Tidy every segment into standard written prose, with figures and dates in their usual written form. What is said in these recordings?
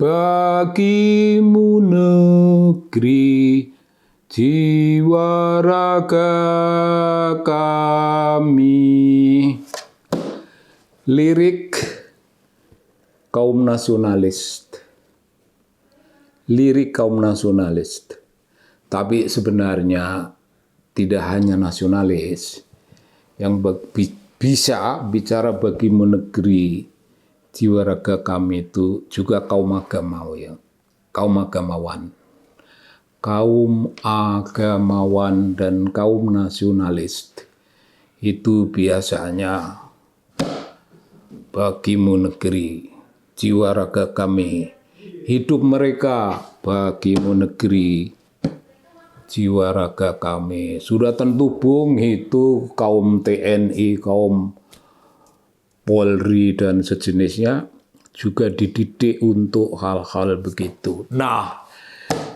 bagimu negeri, jiwa raga kami. Lirik kaum nasionalis. Lirik kaum nasionalis. Tapi sebenarnya tidak hanya nasionalis yang bisa bicara bagimu negeri, jiwa raga kami, itu juga kaum agamawan. Kaum agamawan dan kaum nasionalis itu biasanya bagimu negeri, jiwa raga kami, hidup mereka bagimu negeri, jiwa raga kami. Sudah tentu Bung, itu kaum TNI, kaum Polri dan sejenisnya juga dididik untuk hal-hal begitu. Nah,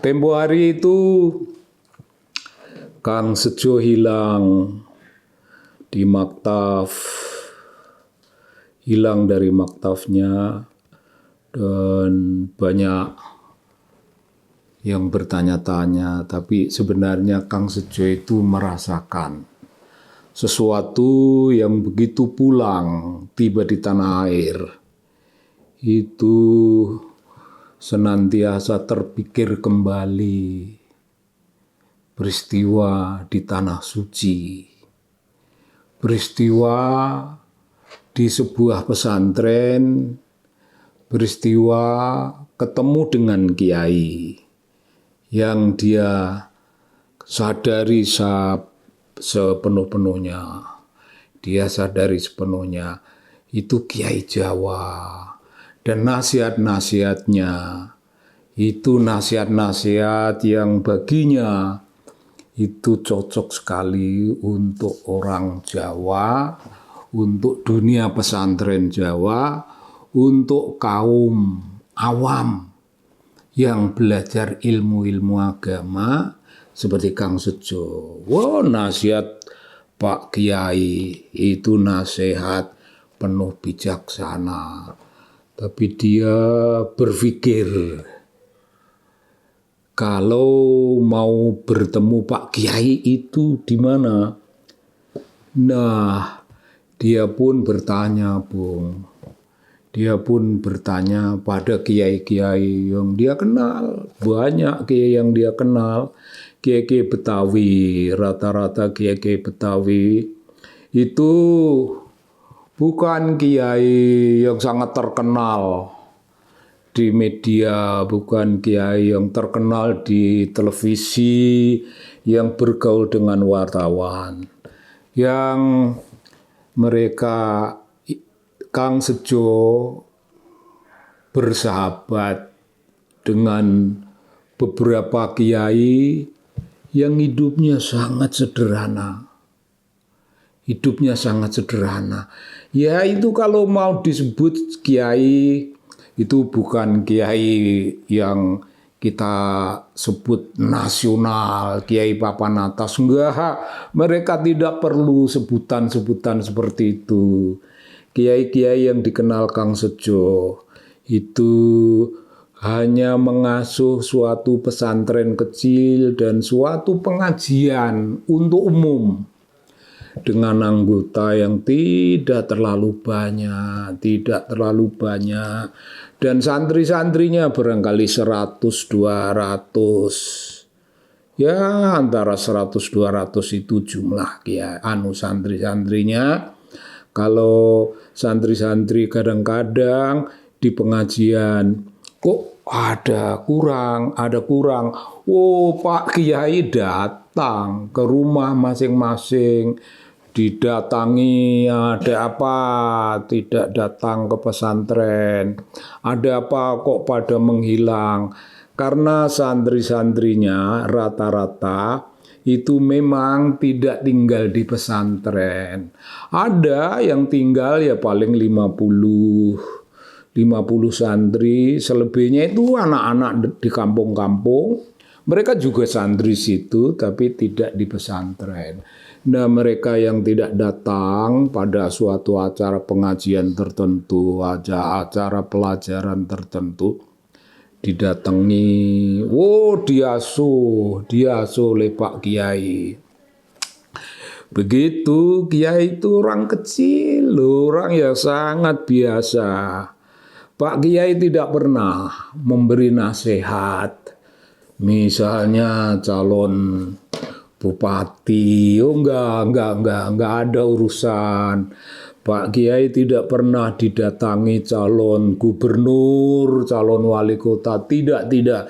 tempo hari itu Kang Sejo hilang di maktaf, hilang dari maktafnya, dan banyak yang bertanya-tanya, tapi sebenarnya Kang Sejo itu merasakan sesuatu yang begitu pulang tiba di tanah air itu senantiasa terpikir kembali peristiwa di tanah suci, peristiwa di sebuah pesantren, peristiwa ketemu dengan kiai yang dia sadari sepenuh-penuhnya. Dia sadari sepenuhnya itu kiai Jawa. Dan nasihat-nasihatnya itu nasihat-nasihat yang baginya itu cocok sekali untuk orang Jawa, untuk dunia pesantren Jawa, untuk kaum awam yang belajar ilmu-ilmu agama seperti Kang Sejo. Wah, nasihat Pak Kiai itu nasihat penuh bijaksana. Tapi dia berpikir kalau mau bertemu Pak Kiai itu di mana? Nah, dia pun bertanya, Bung. Dia pun bertanya pada kiai-kiai yang dia kenal. Banyak kiai yang dia kenal. Kiai-kiai Betawi, rata-rata kiai-kiai Betawi itu bukan kiai yang sangat terkenal di media, bukan kiai yang terkenal di televisi, yang bergaul dengan wartawan. Yang mereka, Kang Sejo bersahabat dengan beberapa kiai yang hidupnya sangat sederhana. Hidupnya sangat sederhana. Ya, itu kalau mau disebut kiai, itu bukan kiai yang kita sebut nasional, kiai papan atas. Enggak, mereka tidak perlu sebutan-sebutan seperti itu. Kiai-kiai yang dikenal Kang Sejo itu hanya mengasuh suatu pesantren kecil dan suatu pengajian untuk umum dengan anggota yang tidak terlalu banyak, dan santri-santrinya barangkali 100-200. Ya, antara 100-200 itu jumlah santri-santrinya. Kalau santri-santri kadang-kadang di pengajian kok ada kurang. Oh, Pak Kiai datang ke rumah masing-masing, didatangi, ada apa, tidak datang ke pesantren, ada apa kok pada menghilang. Karena santri-santrinya rata-rata itu memang tidak tinggal di pesantren. Ada yang tinggal ya paling 50 santri, selebihnya itu anak-anak di kampung-kampung. Mereka juga santri situ, tapi tidak di pesantren. Nah, mereka yang tidak datang pada suatu acara pengajian tertentu, acara pelajaran tertentu, didatangi, diasuh oleh Pak Kiai. Begitu, Kiai itu orang kecil, orang yang sangat biasa. Pak Kiai tidak pernah memberi nasihat. Misalnya calon bupati, enggak ada urusan. Pak Kiai tidak pernah didatangi calon gubernur, calon wali kota, tidak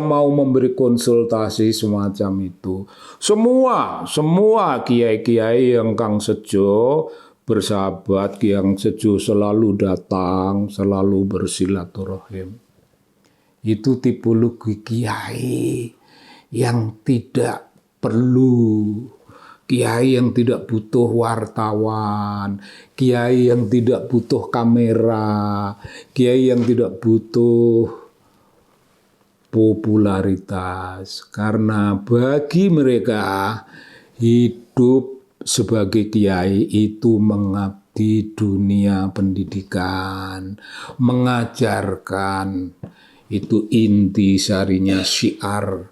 mau memberi konsultasi semacam itu. Semua kiai-kiai yang Kang Sejo bersahabat, yang Sejo selalu datang, selalu bersilaturahim. Itu tipologi kiai yang tidak perlu, kiai yang tidak butuh wartawan, kiai yang tidak butuh kamera, kiai yang tidak butuh popularitas. Karena bagi mereka hidup sebagai kiai itu mengabdi dunia pendidikan, mengajarkan. Itu inti sarinya syiar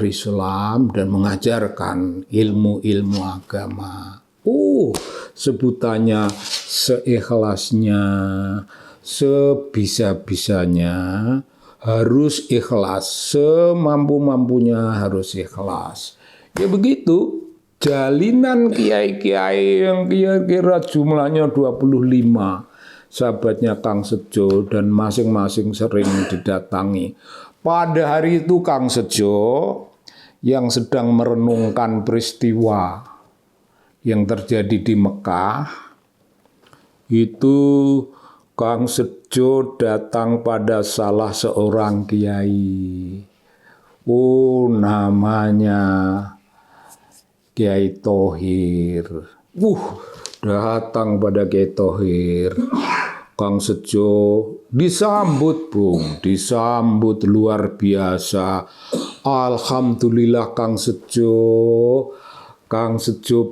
Islam dan mengajarkan ilmu-ilmu agama. Sebutannya seikhlasnya, sebisa-bisanya, harus ikhlas, semampu-mampunya harus ikhlas. Ya begitu, jalinan kiai-kiai yang kira-kira jumlahnya 25. Sahabatnya Kang Sejo dan masing-masing sering didatangi. Pada hari itu Kang Sejo yang sedang merenungkan peristiwa yang terjadi di Mekah, itu Kang Sejo datang pada salah seorang kiai. Namanya Kiai Thohir. Datang pada Kiai Thohir. Kang Sejo disambut, Bung, disambut luar biasa. Alhamdulillah Kang Sejo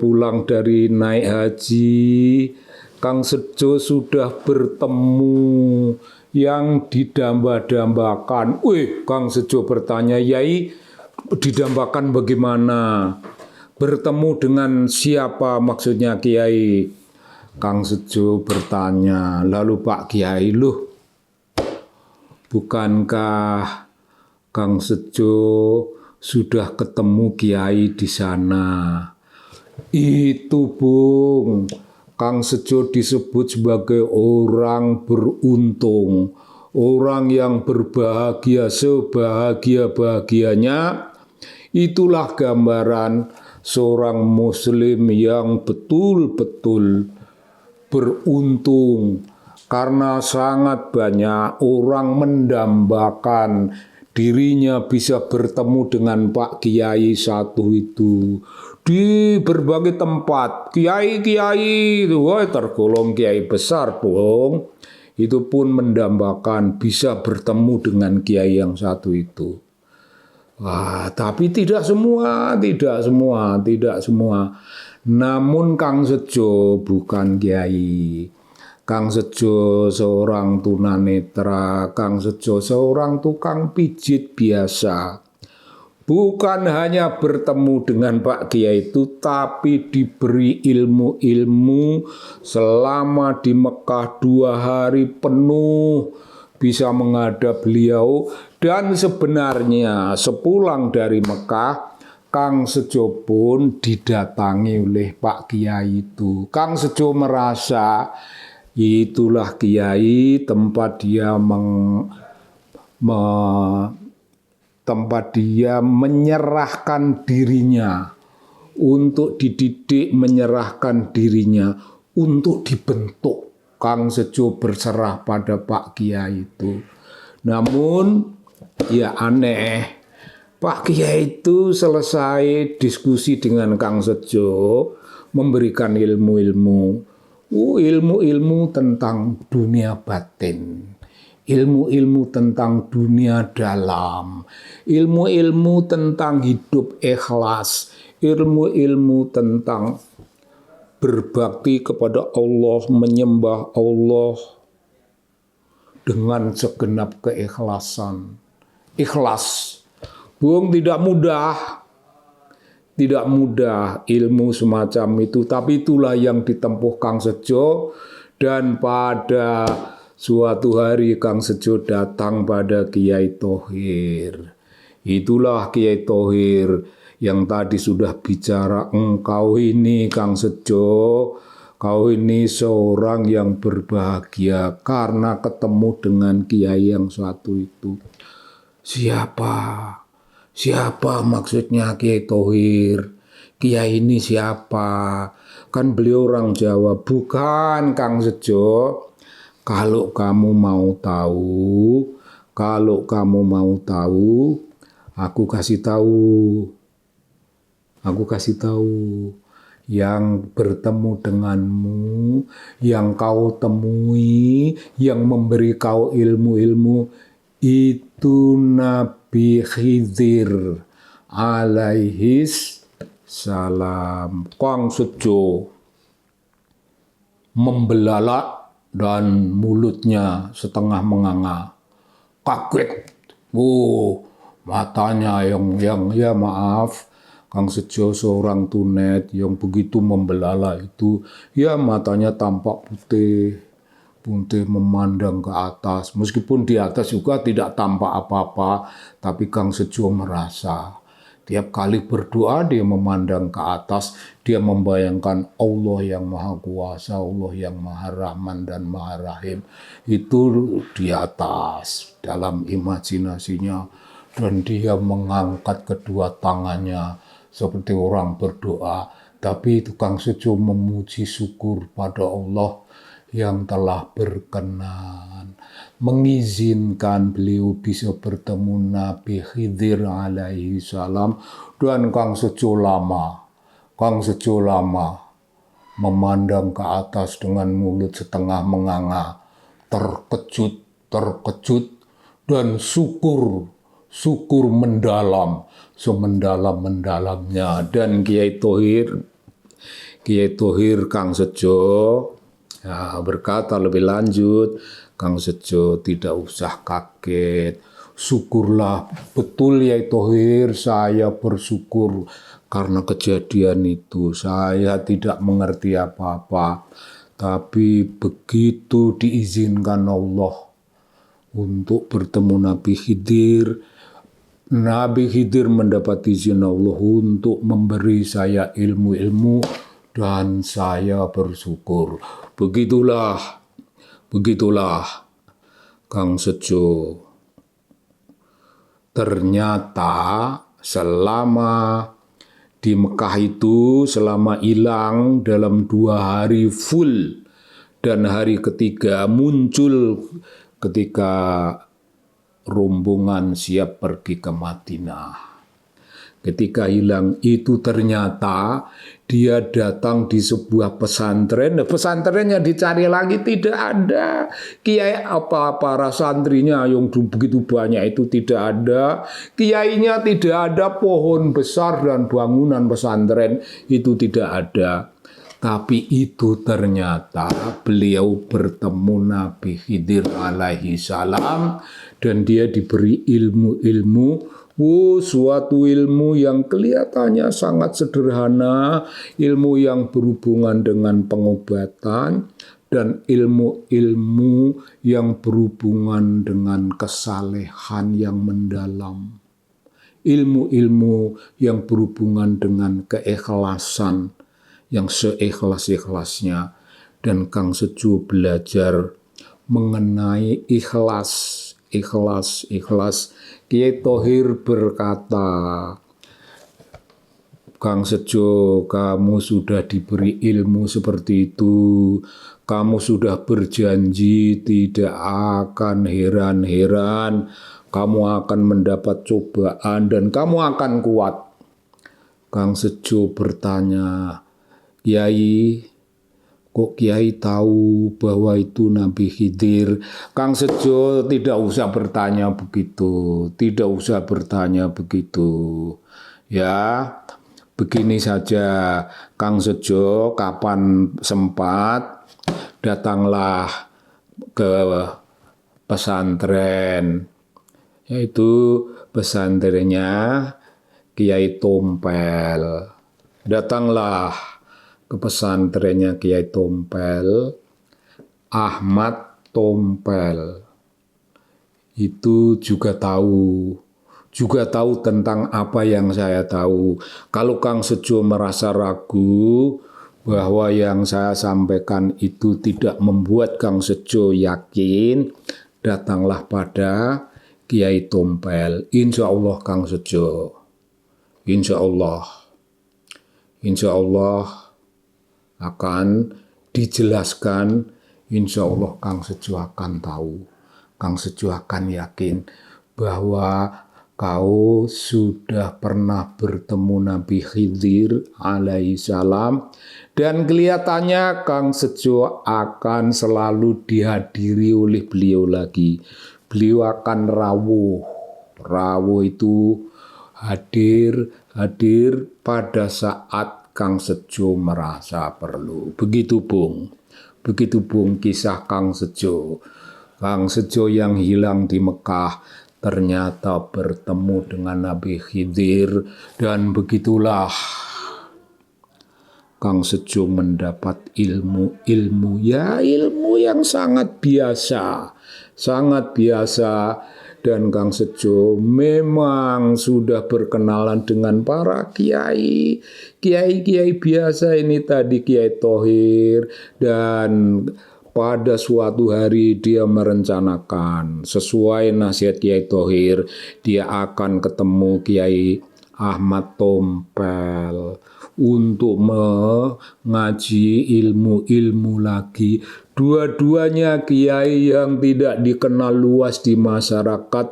pulang dari naik haji. Kang Sejo sudah bertemu yang didamba-dambakan. Kang Sejo bertanya, Yai, didambakan bagaimana? Bertemu dengan siapa maksudnya Kiai? Kang Sejo bertanya, lalu Pak Kiai, bukankah Kang Sejo sudah ketemu Kiai di sana? Itu, Bung, Kang Sejo disebut sebagai orang beruntung, orang yang berbahagia sebahagia-bahagianya. Itulah gambaran seorang muslim yang betul-betul beruntung, karena sangat banyak orang mendambakan dirinya bisa bertemu dengan Pak Kiai satu itu di berbagai tempat. Kiai-kiai itu tergolong kiai besar, Bung. Itu pun mendambakan bisa bertemu dengan kiai yang satu itu. Tapi tidak semua. Namun Kang Sejo bukan kiai. Kang Sejo seorang tunanetra, Kang Sejo seorang tukang pijit biasa. Bukan hanya bertemu dengan Pak Kiai itu, tapi diberi ilmu-ilmu selama di Mekah 2 hari penuh bisa menghadap beliau. Dan sebenarnya sepulang dari Mekah, Kang Sejo pun didatangi oleh Pak Kiai itu. Kang Sejo merasa itulah Kiai, tempat dia menyerahkan dirinya untuk dididik, menyerahkan dirinya untuk dibentuk. Kang Sejo berserah pada Pak Kiai itu. Namun ya aneh, Pak Kiai itu selesai diskusi dengan Kang Sejo, memberikan ilmu-ilmu tentang dunia batin, ilmu-ilmu tentang dunia dalam, ilmu-ilmu tentang hidup ikhlas, ilmu-ilmu tentang berbakti kepada Allah, menyembah Allah dengan segenap keikhlasan. Ikhlas. Bung, tidak mudah. Tidak mudah ilmu semacam itu, tapi itulah yang ditempuh Kang Sejo. Dan pada suatu hari Kang Sejo datang pada Kiai Thohir. Itulah Kiai Thohir yang tadi sudah bicara, engkau ini Kang Sejo, kau ini seorang yang berbahagia karena ketemu dengan Kiai yang satu itu. Siapa? Siapa maksudnya Kiai Thohir? Kiai ini siapa? Kan beliau orang Jawa. Bukan Kang Sejo. Kalau kamu mau tahu, aku kasih tahu. Aku kasih tahu. Yang bertemu denganmu, yang kau temui, yang memberi kau ilmu-ilmu, itu Nabi Khidir alaihis salam. Kang Sejo membelalak dan mulutnya setengah menganga. Kaget. Matanya yang ya maaf, Kang Sejo seorang tunet yang begitu membelalak itu, ya matanya tampak putih memandang ke atas. Meskipun di atas juga tidak tampak apa-apa, tapi Kang Sejo merasa tiap kali berdoa dia memandang ke atas, dia membayangkan Allah yang Maha Kuasa, Allah yang Maha Rahman dan Maha Rahim. Itu di atas dalam imajinasinya, dan dia mengangkat kedua tangannya seperti orang berdoa. Tapi Kang Sejo memuji syukur pada Allah yang telah berkenan mengizinkan beliau bisa bertemu Nabi Khidir alaihi salam. Dan Kang Sejo lama memandang ke atas dengan mulut setengah menganga, terkejut dan syukur mendalam, semendalam-mendalamnya. Dan Kiai Thohir Kang Sejo berkata lebih lanjut, Kang Sejo tidak usah kaget. Syukurlah, betul ya Thohir, saya bersyukur karena kejadian itu. Saya tidak mengerti apa-apa, tapi begitu diizinkan Allah untuk bertemu Nabi Khidir, Nabi Khidir mendapat izin Allah untuk memberi saya ilmu-ilmu, dan saya bersyukur. Begitulah Kang Sejo. Ternyata selama di Mekah itu, selama hilang dalam 2 hari full, dan hari ketiga muncul ketika rombongan siap pergi ke Madinah. Ketika hilang itu ternyata dia datang di sebuah pesantren. Pesantrennya dicari lagi tidak ada. Kiai para santrinya yang begitu banyak itu tidak ada. Kiainya tidak ada, pohon besar dan bangunan pesantren itu tidak ada. Tapi itu ternyata beliau bertemu Nabi Khidir alaihi salam, dan dia diberi ilmu-ilmu. Suatu ilmu yang kelihatannya sangat sederhana, ilmu yang berhubungan dengan pengobatan, dan ilmu-ilmu yang berhubungan dengan kesalehan yang mendalam. Ilmu-ilmu yang berhubungan dengan keikhlasan yang seikhlas-ikhlasnya. Dan Kang Sejo belajar mengenai ikhlas. Kiai Thohir berkata, Kang Sejo, kamu sudah diberi ilmu seperti itu. Kamu sudah berjanji tidak akan heran-heran. Kamu akan mendapat cobaan dan kamu akan kuat. Kang Sejo bertanya, Kiai, kok Kiai tahu bahwa itu Nabi Khidir? Kang Sejo tidak usah bertanya begitu. Ya, begini saja, Kang Sejo, kapan sempat datanglah ke pesantren, yaitu pesantrennya Kiai Tompel. Datanglah ke pesantrennya Kiai Tompel, Ahmad Tompel. Itu juga tahu tentang apa yang saya tahu. Kalau Kang Sejo merasa ragu bahwa yang saya sampaikan itu tidak membuat Kang Sejo yakin, datanglah pada Kiai Tompel. Insya Allah Kang Sejo, insya Allah akan dijelaskan. Insya Allah Kang Sejo akan tahu. Kang Sejo akan yakin bahwa kau sudah pernah bertemu Nabi Khidir alaihissalam, dan kelihatannya Kang Sejo akan selalu dihadiri oleh beliau lagi. Beliau akan rawuh. Rawuh itu hadir pada saat Kang Sejo merasa perlu. Begitu Bung kisah Kang Sejo. Kang Sejo yang hilang di Mekah ternyata bertemu dengan Nabi Khidir, dan begitulah Kang Sejo mendapat ilmu yang sangat biasa, dan Kang Sejo memang sudah berkenalan dengan para kiai biasa ini tadi, Kiai Thohir, dan pada suatu hari dia merencanakan sesuai nasihat Kiai Thohir, dia akan ketemu Kiai Ahmad Tompel untuk mengaji ilmu lagi. Dua-duanya kiai yang tidak dikenal luas di masyarakat,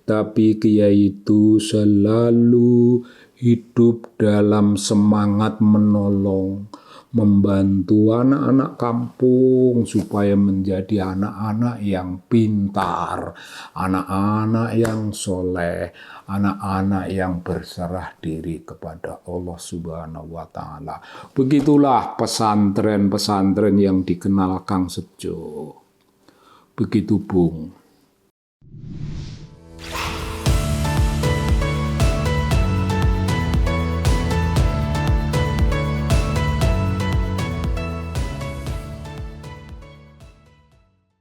tapi kiai itu selalu hidup dalam semangat menolong, membantu anak-anak kampung supaya menjadi anak-anak yang pintar, anak-anak yang soleh, anak-anak yang berserah diri kepada Allah Subhanahu wa Ta'ala. Begitulah pesantren yang dikenal Kang Sejo. Begitu Bung.